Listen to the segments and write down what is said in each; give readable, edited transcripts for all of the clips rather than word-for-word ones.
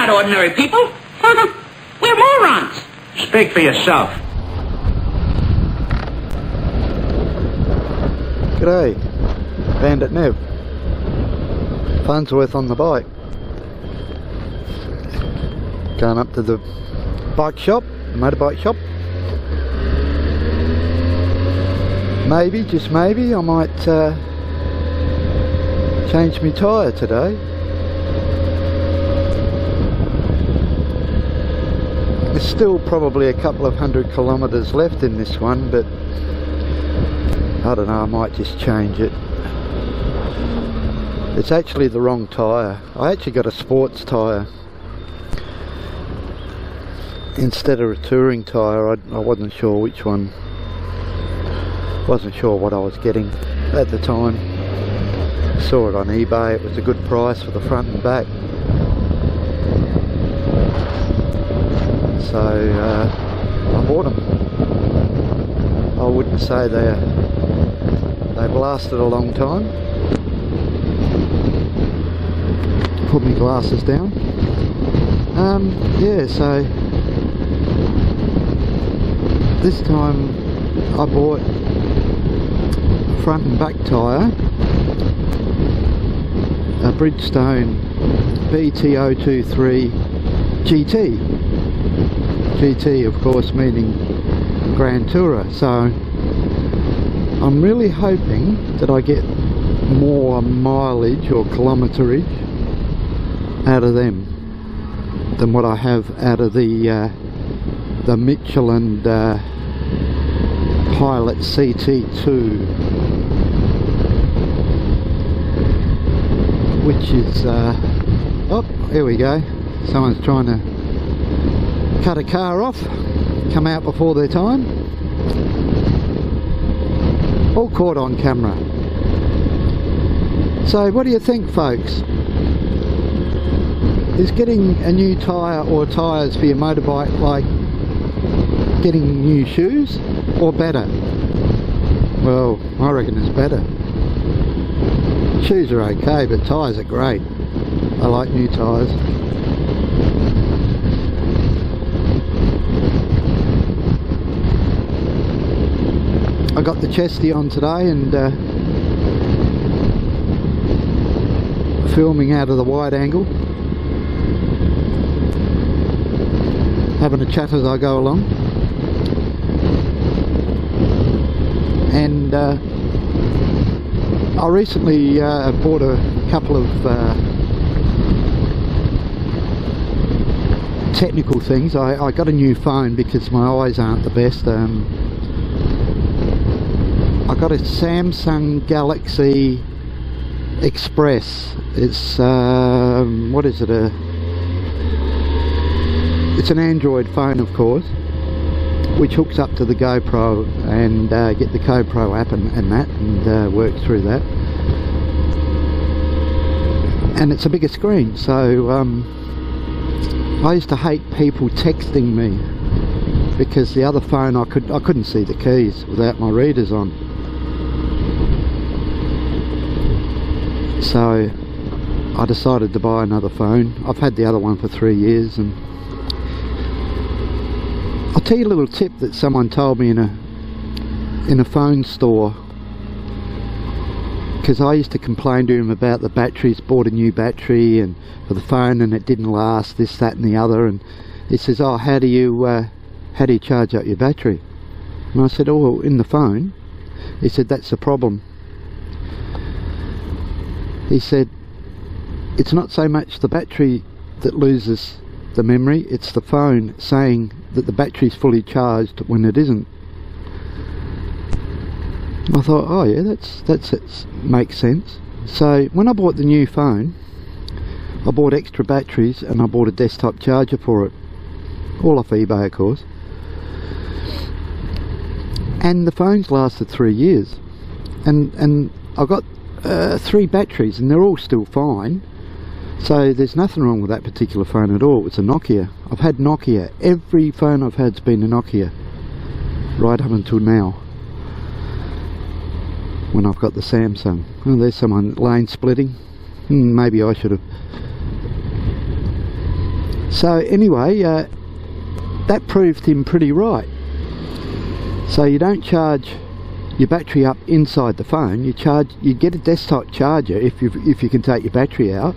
not ordinary people. We're morons. Speak for yourself. G'day, Bandit Nev. Farnsworth on the bike. Going up to the bike shop, motorbike shop. Maybe, just maybe, I might change my tyre today. There's still probably a couple of 100 kilometres left in this one, but I don't know, I might just change it. It's actually the wrong tyre. I actually got a sports tyre instead of a touring tyre. I wasn't sure which one. Wasn't sure what I was getting at the time. Saw it on eBay. It was a good price for the front and back. So I bought them. I wouldn't say they've lasted a long time. Put my glasses down. Yeah, so this time I bought a front and back tyre, a Bridgestone BT023 GT. GT of course meaning Grand Tourer, so I'm really hoping that I get more mileage or kilometerage out of them than what I have out of the Michelin Pilot CT2, which is oh, here we go, someone's trying to cut a car off, come out before their time, all caught on camera. So what do you think, folks? Is getting a new tyre or tyres for your motorbike like getting new shoes, or better? Well, I reckon it's better. Shoes are okay, but tyres are great. I like new tyres. I got the chesty on today and filming out of the wide angle, having a chat as I go along. And I recently bought a couple of technical things. I got a new phone because my eyes aren't the best. I got a Samsung Galaxy Express. It's what is it? It's an Android phone, of course, which hooks up to the GoPro and get the GoPro app and that, and work through that. And it's a bigger screen, so I used to hate people texting me because the other phone I couldn't see the keys without my readers on. So I decided to buy another phone. I've had the other one for 3 years, and I'll tell you a little tip that someone told me in a phone store, because I used to complain to him about the batteries. Bought a new battery and for the phone and it didn't last, this, that and the other, and he says, oh, how do you charge up your battery? And I said, oh, well, in the phone. He said, that's the problem. He said, it's not so much the battery that loses the memory, it's the phone saying that the battery's fully charged when it isn't. I thought, oh yeah, that's it, makes sense. So when I bought the new phone, I bought extra batteries and I bought a desktop charger for it, all off eBay of course, and the phone's lasted 3 years, and I got 3 batteries and they're all still fine. So there's nothing wrong with that particular phone at all. It's a Nokia. I've had Nokia. Every phone I've had's been a Nokia right up until now, when I've got the Samsung. Oh, there's someone lane splitting. Maybe I should have So anyway, that proved him pretty right. So you don't charge your battery up inside the phone. You get a desktop charger if you can take your battery out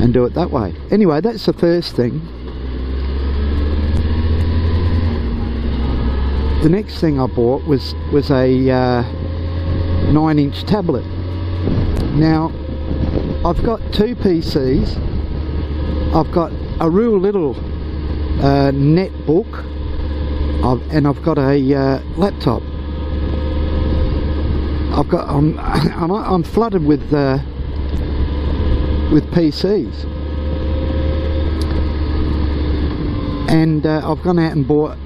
and do it that way. Anyway, that's the first thing. The next thing I bought was a 9-inch tablet. Now I've got two PCs. I've got a real little netbook, and I've got a laptop. I'm flooded with PCs, and I've gone out and bought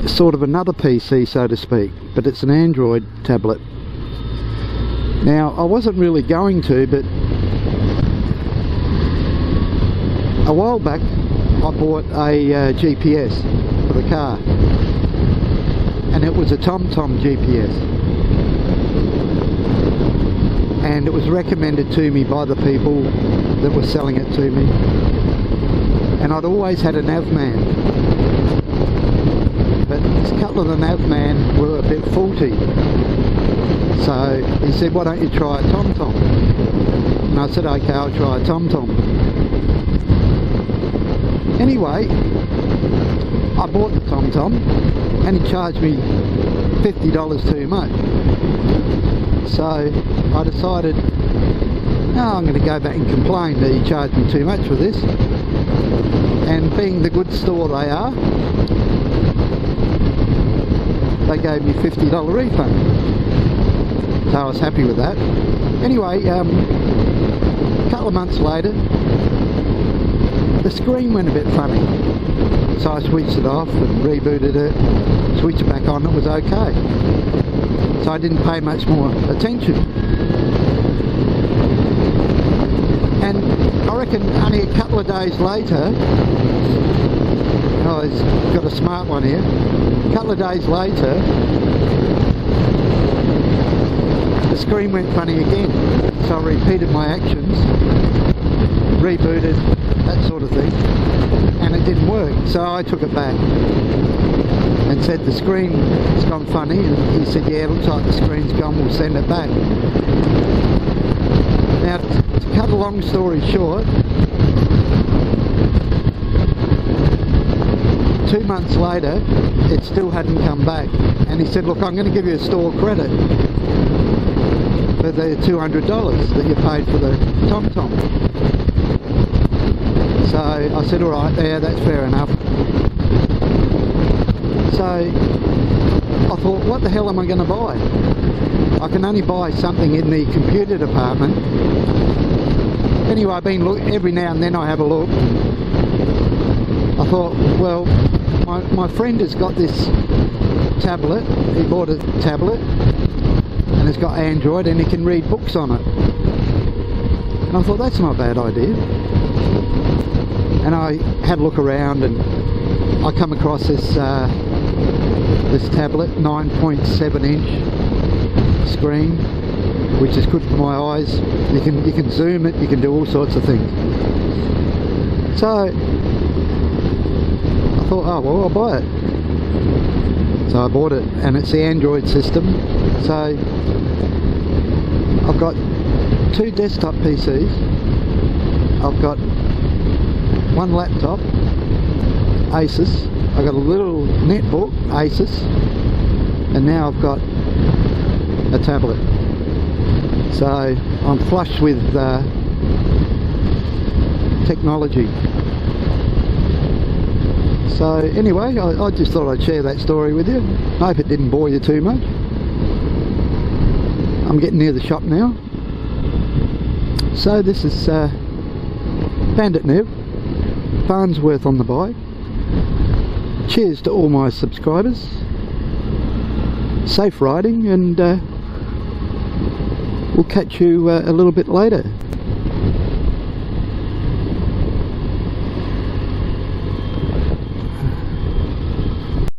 sort of another PC, so to speak, but it's an Android tablet. Now I wasn't really going to, but a while back I bought a GPS for the car, and it was a TomTom GPS, and it was recommended to me by the people that were selling it to me, and I'd always had a navman, but a couple of the navman were a bit faulty. So he said, why don't you try a TomTom? And I said, okay, I'll try a TomTom. Anyway, I bought the TomTom, and he charged me $50 too much. So I decided, no, I'm going to go back and complain that he charged me too much for this. And being the good store they are, they gave me $50 refund. So I was happy with that. Anyway, a couple of months later, the screen went a bit funny. So I switched it off and rebooted it, switched it back on, it was okay. So I didn't pay much more attention. And I reckon only a couple of days later, oh, he's got a smart one here. A couple of days later, the screen went funny again. So I repeated my actions, rebooted, that sort of thing, and it didn't work. So I took it back and said the screen has gone funny, and he said, yeah, it looks like the screen's gone, we'll send it back. Now, to cut a long story short, 2 months later, it still hadn't come back, and he said, look, I'm going to give you a store credit for the $200 that you paid for the TomTom. So I said, alright, yeah, that's fair enough. So I thought, what the hell am I going to buy? I can only buy something in the computer department. Anyway, I've been every now and then I have a look. I thought, well, my friend has got this tablet. He bought a tablet, and it's got Android, and he can read books on it. And I thought, that's not a bad idea. And I had a look around, and I come across this this tablet, 9.7 inch screen, which is good for my eyes. You can zoom it, you can do all sorts of things. So I thought, oh well, I'll buy it. So I bought it, and it's the Android system. So I've got two desktop PCs, I've got one laptop, Asus, I've got a little netbook, Asus, and now I've got a tablet. So I'm flush with technology. So anyway, I just thought I'd share that story with you. I hope it didn't bore you too much. I'm getting near the shop now. So this is Bandit Nev, Farnsworth on the bike. Cheers to all my subscribers. Safe riding, and we'll catch you a little bit later.